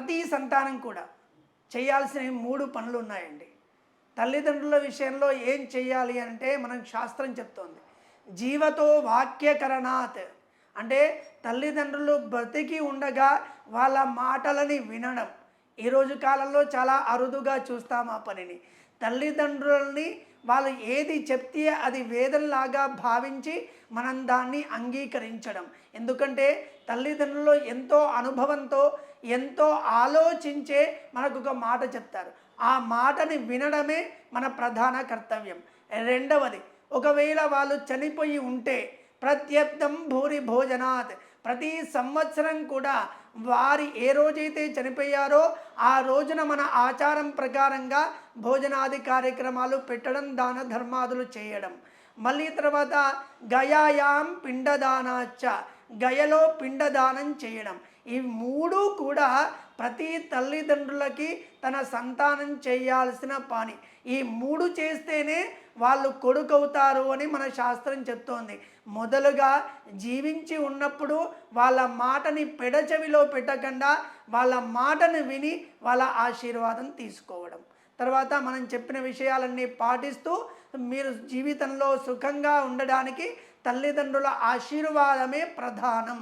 ప్రతి సంతానం కూడా చేయాల్సిన 3 పనులు ఉన్నాయండి. తల్లిదండ్రుల విషయంలో ఏం చేయాలి అంటే మనకు శాస్త్రం చెప్తోంది. జీవతో వాక్యకరణాత్, అంటే తల్లిదండ్రులు బ్రతికి ఉండగా వాళ్ళ మాటలని వినడం. ఈరోజు కాలంలో చాలా అరుదుగా చూస్తాం ఆ పనిని. తల్లిదండ్రులని వాళ్ళు ఏది చెప్తే అది వేదంలాగా భావించి మనం దాన్ని అంగీకరించడం. ఎందుకంటే తల్లిదండ్రులు ఎంతో అనుభవంతో ఎంతో ఆలోచించే మనకు ఒక మాట చెప్తారు. ఆ మాటని వినడమే మన ప్రధాన కర్తవ్యం. రెండవది, ఒకవేళ వాళ్ళు చనిపోయి ఉంటే ప్రత్యర్థం భూరి భోజనాత్, ప్రతి సంవత్సరం కూడా వారి ఏ రోజైతే చనిపోయారో ఆ రోజున మన ఆచారం ప్రకారంగా భోజనాది కార్యక్రమాలు పెట్టడం, దాన ధర్మాదులు చేయడం. మళ్ళీ తర్వాత గయాయాం పిండదానాచ్చ, గయలో పిండదానం చేయడం. ఈ 3 కూడా ప్రతి తల్లిదండ్రులకి తన సంతానం చేయాల్సిన పని. ఈ 3 చేస్తేనే వాళ్ళు కొడుకవుతారు అని మన శాస్త్రం చెప్తోంది. మొదలుగా జీవించి ఉన్నప్పుడు వాళ్ళ మాటని పెడచెవిలో పెట్టకుండా వాళ్ళ మాటను విని వాళ్ళ ఆశీర్వాదం తీసుకోవడం. తర్వాత మనం చెప్పిన విషయాలన్నీ పాటిస్తూ మీరు జీవితంలో సుఖంగా ఉండడానికి తల్లిదండ్రుల ఆశీర్వాదమే ప్రధానం.